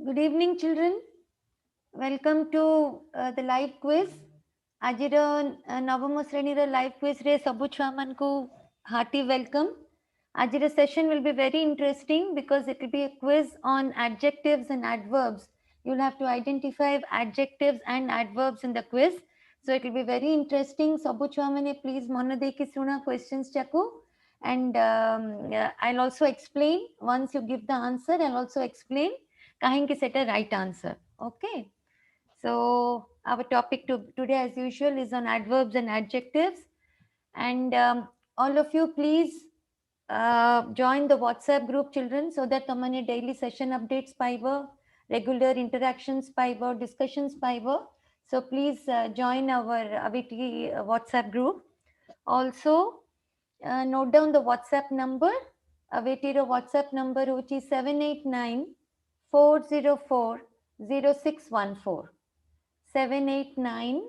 Good evening, children. Welcome to the live quiz. Ajir Navama Srenira live quiz re sabu chuamanku hearty welcome. Ajir session will be very interesting because it will be a quiz on adjectives and adverbs. You'll have to identify adjectives and adverbs in the quiz. So it will be very interesting. Sabu chuamane please mona deki suna questions chaku. And I'll also explain once you give the answer. I'll also explain kahinki set a right answer. Okay. So our topic today, as usual, is on adverbs and adjectives. And all of you, please join the WhatsApp group, children, so that tamane daily session updates paiva, regular interactions paiva, discussions paiva. So please join our Aveti WhatsApp group. Also, note down the WhatsApp number. Aveti WhatsApp number which is 789 404 0614. 789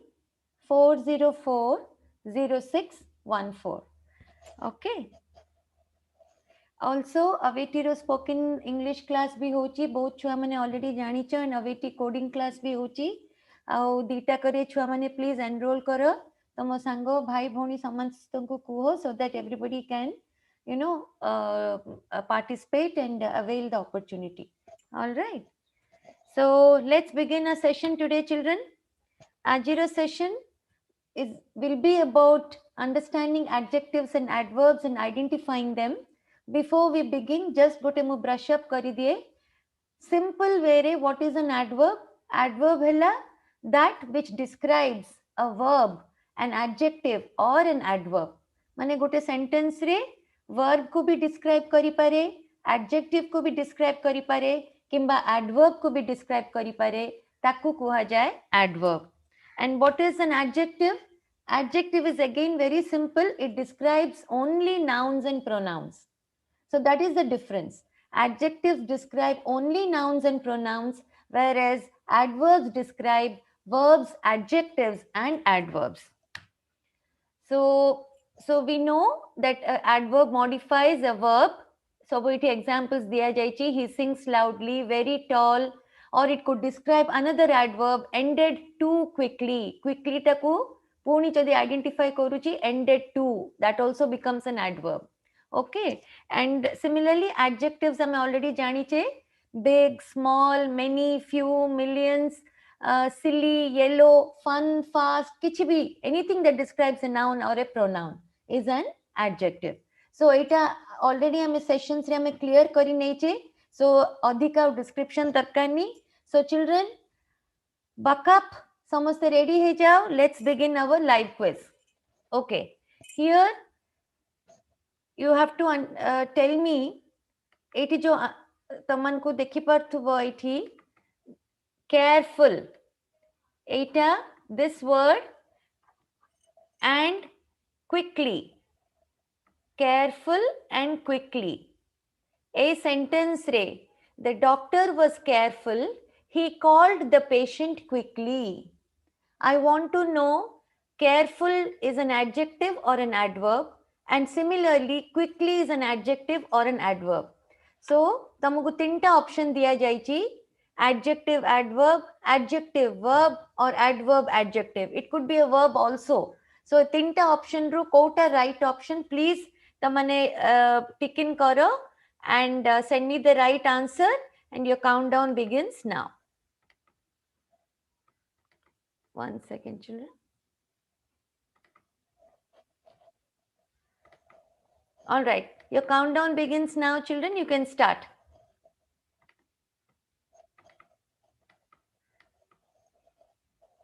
404 0614. Okay. Also, Aveti spoken English class भी होची बहुत छुआ मैंने already जानी च and Aveti coding class भी होची आउ दीटा करे छुआ मैंने please enroll करो तमो सांगो भाई भौणी समस्तंको कुहो so that everybody can participate and avail the opportunity. All right. So let's begin our session today, children. Ajira session will be about understanding adjectives and adverbs and identifying them. Before we begin, just go to brush up kari diye. Simple way, what is an adverb? Adverb hela that which describes a verb, an adjective or an adverb. Mane gote sentence re verb ko bhi describe kari pare, adjective ko bhi describe kari pare, kimba adverb ko bhi describe kari pare, taku kuha jaye adverb. And what is an adjective? Adjective is again very simple. It describes only nouns and pronouns. So that is the difference. Adjectives describe only nouns and pronouns, whereas adverbs describe verbs, adjectives, and adverbs. So we know that adverb modifies a verb. So with examples diya jaichi, he sings loudly, very tall, or it could describe another adverb, ended too quickly. Quickly taku puni chadi identify koruchi, ended too. That also becomes an adverb. Okay. And similarly, adjectives I already jani che, big, small, many, few, millions, silly, yellow, fun, fast, kichi bhi, anything that describes a noun or a pronoun is an adjective. So eta already hame sessions re hame clear kari nahi che. So adhika description darkar So children, buck up, samaste ready hai jao. Let's begin our live quiz. Okay, here you have to tell me eighty जो तमन को देखी पार्थुबो eighty careful Etah this word and quickly, careful and quickly. A sentence re the doctor was careful, he called the patient quickly. I want to know careful is an adjective or an adverb, and similarly quickly is an adjective or an adverb. So तमको तीनटा option दिया जाइची, adjective adverb, adjective verb or adverb adjective. It could be a verb also. So तीनटा option रो कोटा right option please तमने tick in करो and send me the right answer, and your countdown begins now. 1 second, children. All right, your countdown begins now, children. You can start.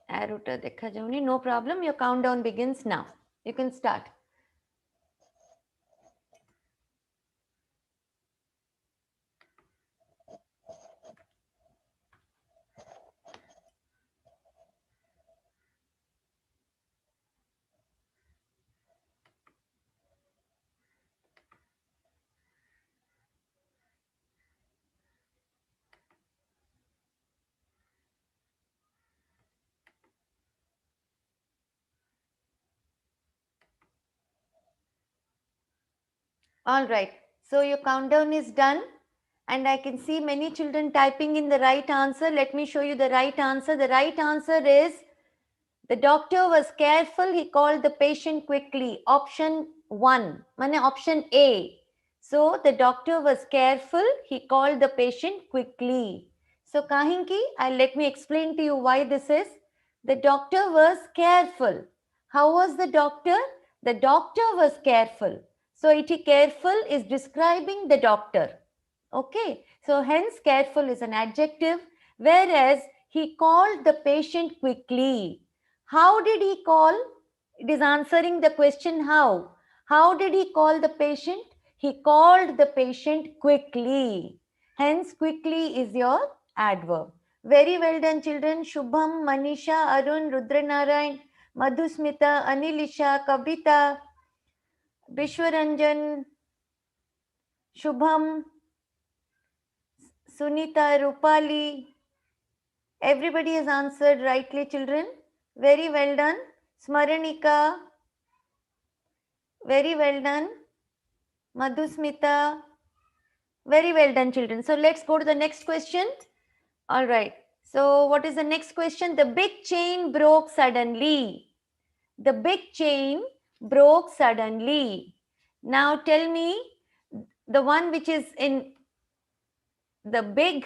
Arrow ta dekha jauni, no problem. Your countdown begins now. You can start. All right. So your countdown is done. And I can see many children typing in the right answer. Let me show you the right answer. The right answer is the doctor was careful. He called the patient quickly. Option 1. Option A. So the doctor was careful. He called the patient quickly. So kahinki, let me explain to you why this is. The doctor was careful. How was the doctor? The doctor was careful. So it careful is describing the doctor. Okay. So hence careful is an adjective, whereas he called the patient quickly. How did he call? It is answering the question how. How did he call the patient? He called the patient quickly. Hence, quickly is your adverb. Very well done, children. Shubham, Manisha, Arun, Rudranarayan, Madhusmita, Anilisha, Kavita, Vishwaranjan, Shubham, Sunita, Rupali. Everybody has answered rightly, children. Very well done. Smaranika, very well done. Madhusmita, very well done, children. So let's go to the next question. All right. So what is the next question? The big chain broke suddenly. The big chain broke suddenly. Now tell me the one which is in the big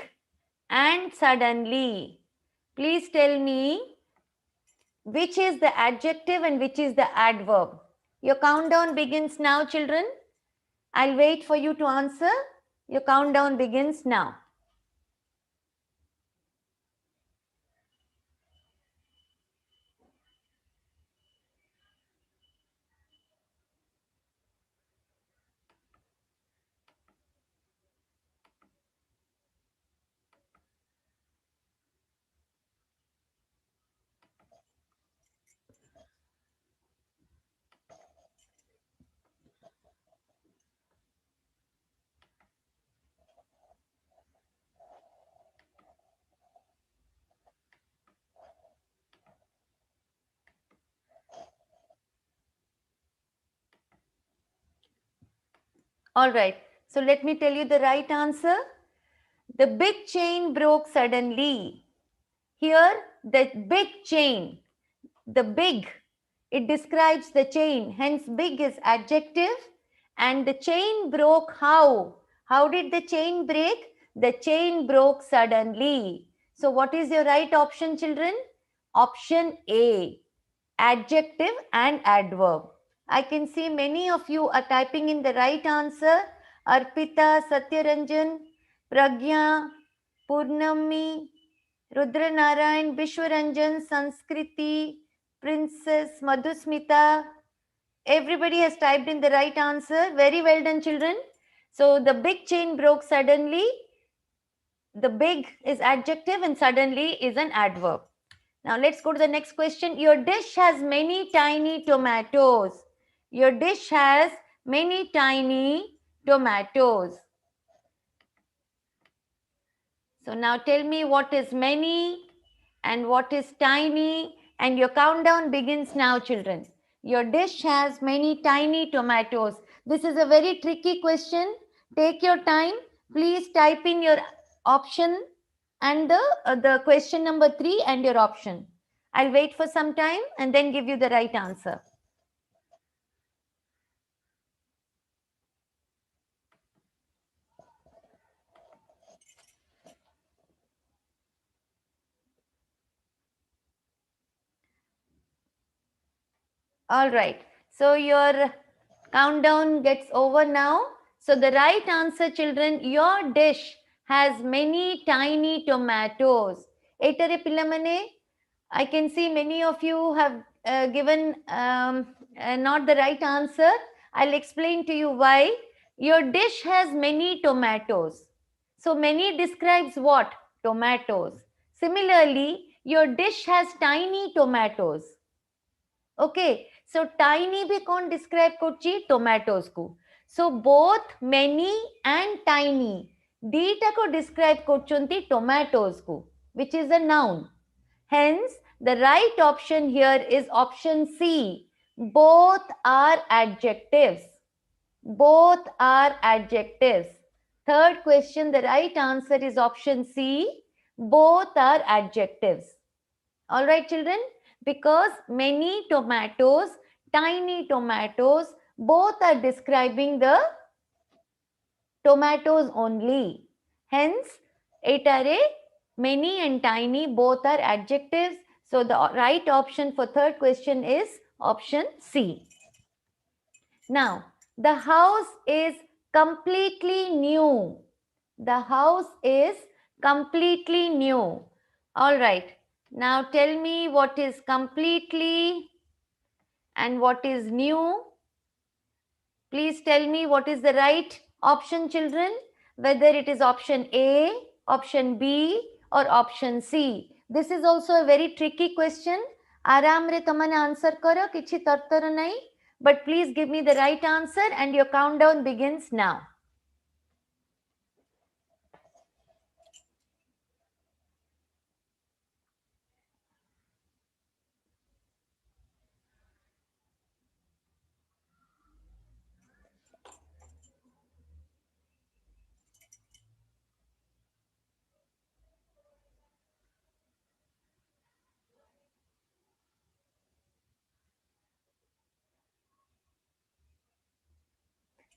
and suddenly. Please tell me which is the adjective and which is the adverb. Your countdown begins now, children. I'll wait for you to answer. Your countdown begins now. All right. So let me tell you the right answer. The big chain broke suddenly. Here, the big chain, the big, it describes the chain. Hence, big is adjective. And the chain broke how? How did the chain break? The chain broke suddenly. So what is your right option, children? Option A, adjective and adverb. I can see many of you are typing in the right answer. Arpita, Satyaranjan, Pragya, Purnami, Rudranarayan, Vishwaranjan, Sanskriti, Princess, Madhusmita. Everybody has typed in the right answer. Very well done, children. So the big chain broke suddenly. The big is adjective and suddenly is an adverb. Now let's go to the next question. Your dish has many tiny tomatoes. Your dish has many tiny tomatoes. So now tell me what is many and what is tiny, and your countdown begins now, children. Your dish has many tiny tomatoes. This is a very tricky question. Take your time. Please type in your option and the question number 3 and your option. I'll wait for some time and then give you the right answer. All right. So your countdown gets over now. So the right answer, children, your dish has many tiny tomatoes. Etare Pillamane, I can see many of you have given not the right answer. I'll explain to you why. Your dish has many tomatoes. So many describes what? Tomatoes. Similarly, your dish has tiny tomatoes. Okay, so tiny भी कौन describe करची tomatoes को. So both many and tiny दीटा को describe करचुंती tomatoes को, which is a noun. Hence, the right option here is option C. Both are adjectives. Both are adjectives. Third question, the right answer is option C. Both are adjectives. All right, children, because many tomatoes, tiny tomatoes, both are describing the tomatoes only. Hence, etare, many and tiny, both are adjectives. So the right option for third question is option C. Now, the house is completely new. The house is completely new. All right. Now tell me what is completely and what is new. Please tell me what is the right option, children. Whether it is option A, option B or option C. This is also a very tricky question. आराम रे तमने answer करो किछि तरतर नहीं. But please give me the right answer and your countdown begins now.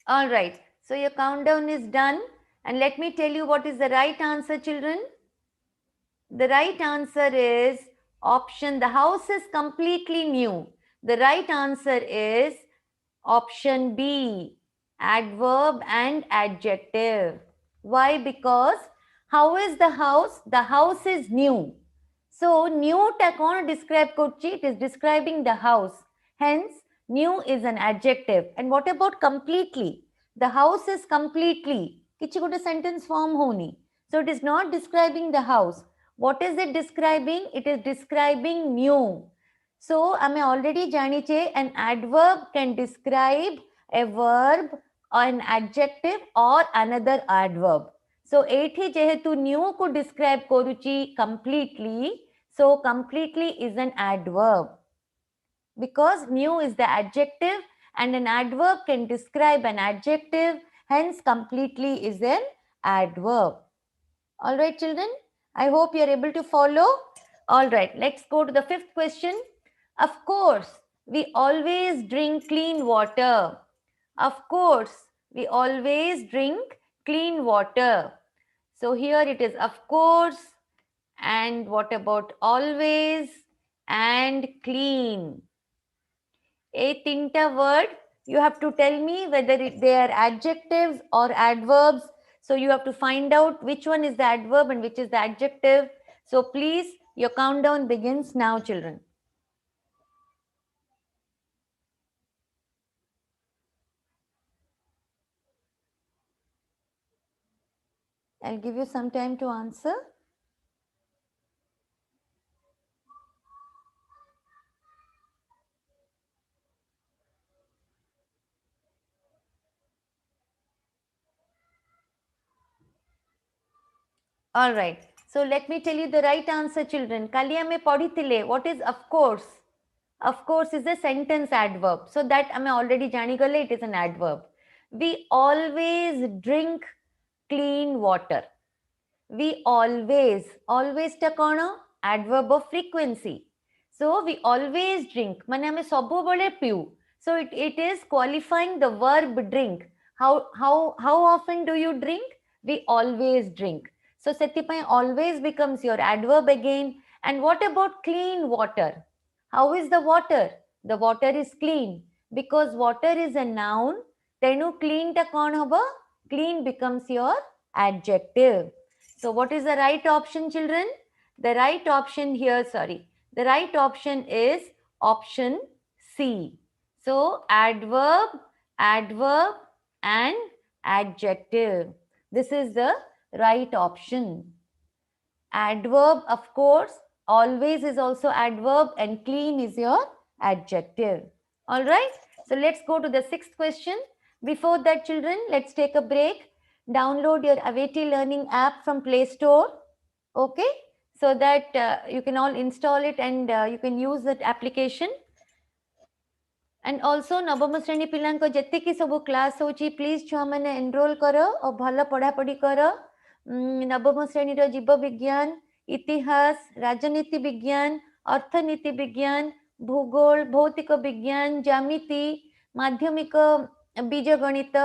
All right. So your countdown is done. And let me tell you what is the right answer, children. The right answer is option, the house is completely new. The right answer is option B, adverb and adjective. Why? Because how is the house? The house is new. So new ta kon describe kochi? It is describing the house. Hence, new is an adjective. And what about completely? The house is completely. Kichi gote sentence form honi. So it is not describing the house. What is it describing? It is describing new. So, ame already janiche an adverb can describe a verb or an adjective or another adverb. So, ethi jehetu new ko describe koruchi completely. So, completely is an adverb because new is the adjective and an adverb can describe an adjective. Hence, completely is an adverb. All right, children. I hope you are able to follow. All right, let's go to the fifth question. Of course, we always drink clean water. Of course, we always drink clean water. So here it is, of course, and what about always and clean? A tinta word, you have to tell me whether they are adjectives or adverbs. So you have to find out which one is the adverb and which is the adjective. So please, your countdown begins now, children. I'll give you some time to answer. All right. So let me tell you the right answer, children. Kali ame padhithile. What is of course? Of course is a sentence adverb. So that ame already jani gale, it is an adverb. We always drink clean water. We always ta kona adverb of frequency. So we always drink mane ame sabu bale piu. So it is qualifying the verb drink. How often do you drink? We always drink. So setipai always becomes your adverb again. And what about clean water? How is the water? The water is clean because water is a noun. Tenu clean ta kon haba? Clean becomes your adjective. So what is the right option, children? The right option here, the right option is option C. So adverb, adverb and adjective. This is the right option. Adverb, of course, always is also adverb and clean is your adjective. All right. So let's go to the sixth question. Before that, children, let's take a break. Download your Aveti learning app from Play Store. Okay. So that you can all install it and you can use that application. And also नवम श्रेणी पिला जितकी सब class होची please छुआ मैंने enrol कर और भल पढ़ापढ़ी कर। नवम श्रेणी जीव विज्ञान, इतिहास, राजनीति विज्ञान, अर्थनीति विज्ञान, भूगोल, भौतिक विज्ञान, ज्यामिति, माध्यमिक बीजगणित,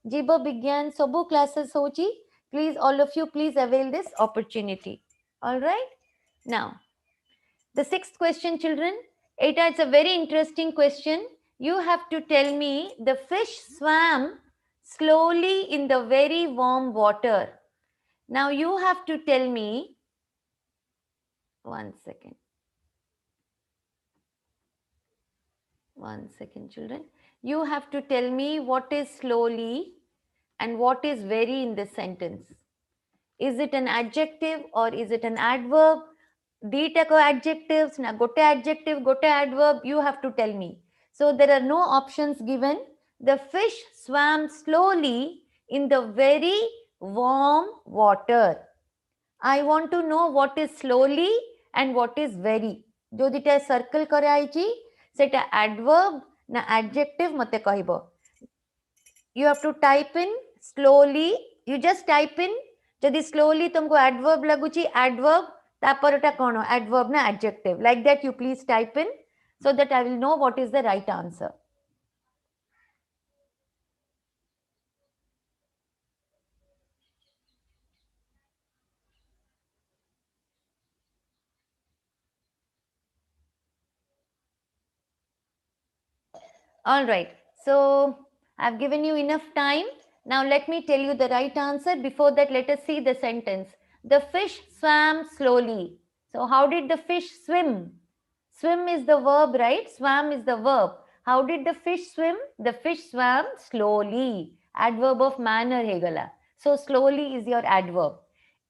जीव विज्ञान सबू क्लासेस होची। Please all of you please avail this opportunity. All right, now the sixth question, children. It's a very interesting question. You have to tell me the fish swam slowly in the very warm water. Now you have to tell me, one second, children. You have to tell me what is slowly and what is very in this sentence. Is it an adjective or is it an adverb? Dita ko adjectives na gote adjective gote adverb, you have to tell me. So there are no options given. The fish swam slowly in the very warm water. I want to know what is slowly and what is very. जो दिटा circle कराइची सेटा adverb ना adjective मते कहिबो. You have to type in slowly. You just type in. जदि slowly तुमको adverb लगुची adverb तापरटा कोन adverb ना adjective. Like that you please type in so that I will know what is the right answer. All right. So I've given you enough time. Now let me tell you the right answer. Before that, let us see the sentence. The fish swam slowly. So how did the fish swim? Swim is the verb, right? Swam is the verb. How did the fish swim? The fish swam slowly. Adverb of manner hegala. So slowly is your adverb.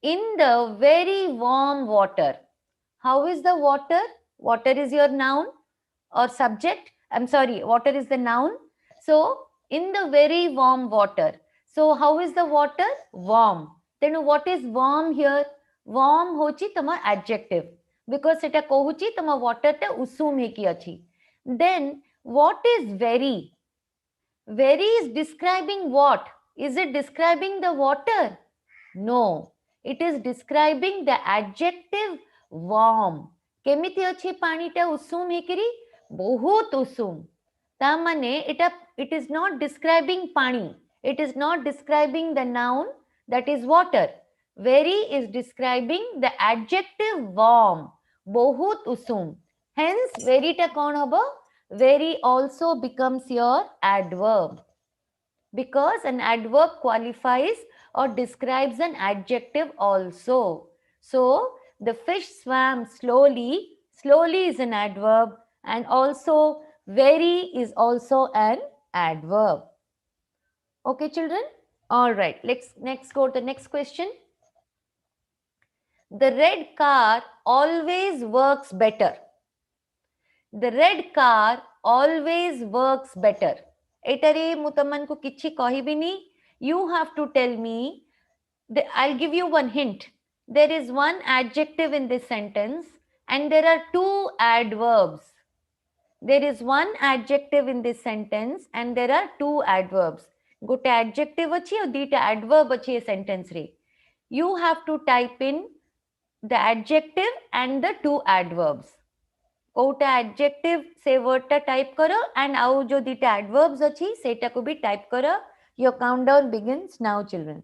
In the very warm water. How is the water? Water is your noun or subject. I'm sorry, water is the noun. So in the very warm water. So how is the water? Warm. Then what is warm here? Warm hochi tama adjective. Because it kohuchi tama water te usum heki achi. Then what is very? Very is describing what? Is it describing the water? No. It is describing the adjective warm. केमिति अछि पानीटा उषुम हेकरी बहुत उषुम ता माने it is not describing pani, it is not describing the noun that is water. Very is describing the adjective warm, बहुत उषुम. Hence very टा कौन होबो? Very also becomes your adverb because an adverb qualifies or describes an adjective also. So the fish swam slowly. Slowly is an adverb and also very is also an adverb. Okay, children? All right. Let's next go to the next question. The red car always works better. The red car always works better. एटारे मु तमनको किछि कहिबिनी. You have to tell me. I'll give you one hint. There is one adjective in this sentence and there are two adverbs. There is one adjective in this sentence and there are two adverbs. Gote adjective achi और दीटा adverb achi ए sentence रे. You have to type in the adjective and the two adverbs. Kota adjective से word टा type करो and आउ जो दीटा adverbs अच्छी सेटा को भी type करो. Your countdown begins now, children.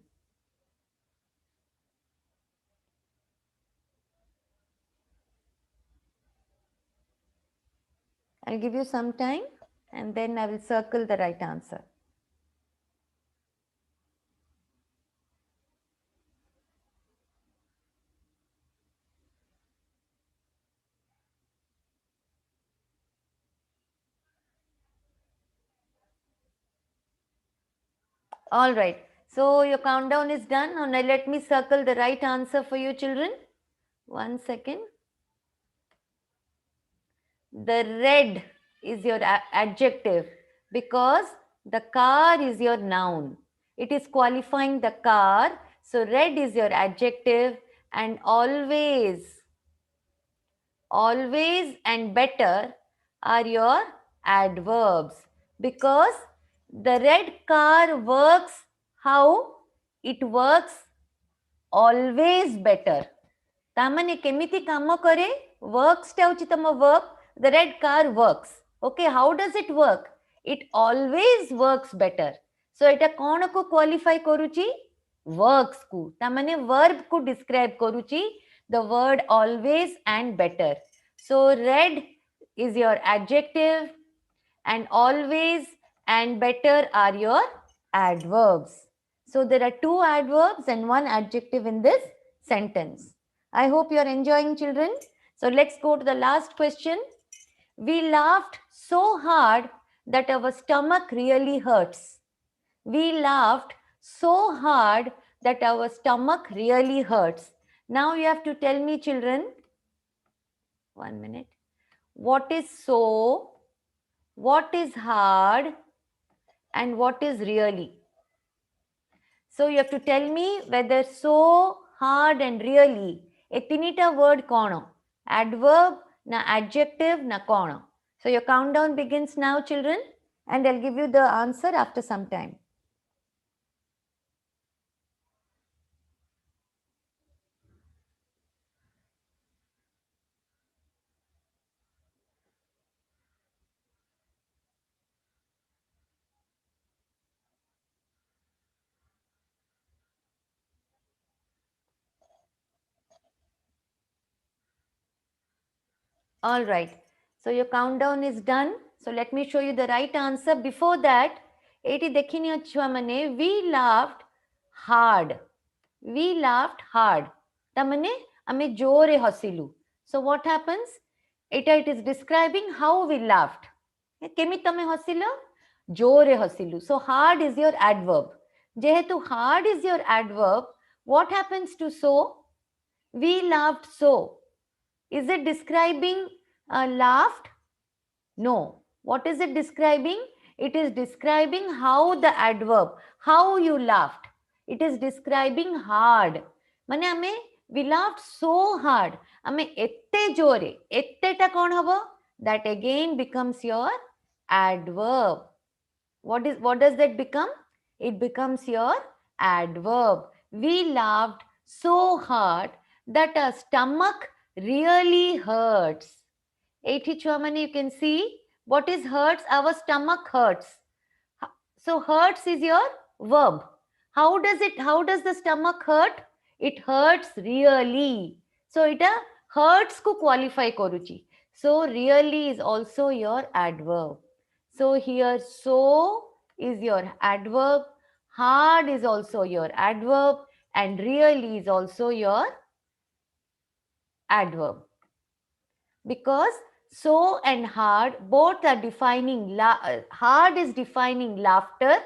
I'll give you some time and then I will circle the right answer. All right. So your countdown is done. Now let me circle the right answer for you, children. 1 second. The red is your adjective because the car is your noun. It is qualifying the car. So red is your adjective and always and better are your adverbs, because the red car works how? It works always better. तामने केमिति काम करे? Works टा होची तम verb. The red car works. Okay, how does it work? It always works better. So एटा कौन को qualify करूची? Works को. तामने verb को describe करूची. The word always and better. So red is your adjective and always and better are your adverbs. So there are two adverbs and one adjective in this sentence. I hope you are enjoying, children. So let's go to the last question. We laughed so hard that our stomach really hurts. We laughed so hard that our stomach really hurts. Now you have to tell me, children, 1 minute. What is so, what is hard, and what is really? So you have to tell me whether so, hard, and really. A tinita word kono. Adverb, na adjective, na kono. So your countdown begins now, children, and I'll give you the answer after some time. All right. So your countdown is done. So let me show you the right answer. Before that, eti dekhini achua mane, we laughed hard. We laughed hard. Tamane ame jore hasilu. So what happens? It is describing how we laughed. Kemi tame hasilo? Jore hasilu. So hard is your adverb. Jehetu hard is your adverb, what happens to so? We laughed so. Is it describing laughed? No. What is it describing? It is describing how the adverb, how you laughed. It is describing hard. Mane ame we laughed so hard. Ame ette jore. Ette ta kon habo? That again becomes your adverb. What does that become? It becomes your adverb. We laughed so hard that our stomach really hurts. Eighty Chwamani, you can see what is hurts? Our stomach hurts. So hurts is your verb. How does the stomach hurt? It hurts really. So it hurts ko qualify koruchi. So really is also your adverb. So here so is your adverb, hard is also your adverb, and really is also your adverb. Because so and hard both are defining, hard is defining laughter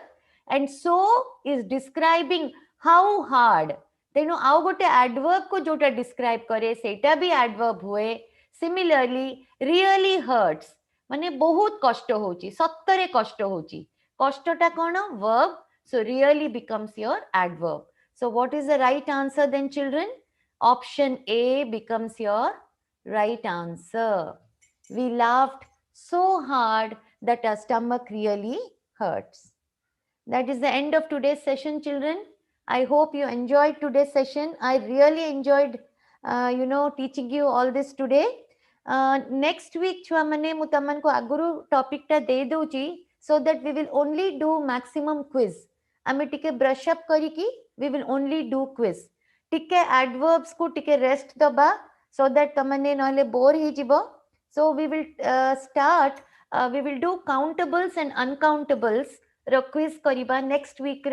and so is describing how hard. Tenu au gote adverb ko jota describe kare seita bhi adverb hue. Similarly, really hurts. Mane bahut kashto hochi, sattare kashto hochi. Kashto ta kono? Verb. So really becomes your adverb. So what is the right answer then, children? Option A becomes your right answer. We laughed so hard that our stomach really hurts. That is the end of today's session, children. I hope you enjoyed today's session. I really enjoyed, teaching you all this today. Next week, Chwamane Mutaman ko aguru topic ta de douchi, so that we will only do maximum quiz. Ame tike brush up kariki, we will only do quiz. Tike adverbs ko tike rest daba, so that tamane nale bore hi jibo. So we will we will do countables and uncountables quiz kariba next week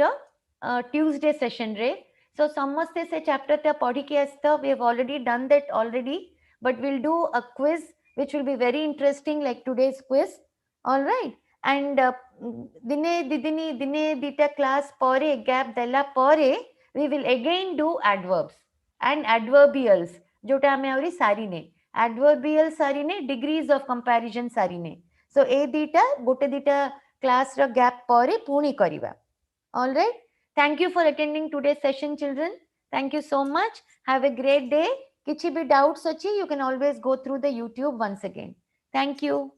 Tuesday session re. So samaste se chapter ta padhi ki asta, we have already done that already, but we'll do a quiz which will be very interesting like today's quiz. All right. And dine dita class pore gap della pore, we will again do adverbs and adverbials jota ame auri sarine. Adverbial sarine, degrees of comparison sarine. So a dita gote dita class ra gap pore puni kariba. All right. Thank you for attending today's session, children. Thank you so much. Have a great day. Kichi bhi doubts achi, you can always go through the YouTube once again. Thank you.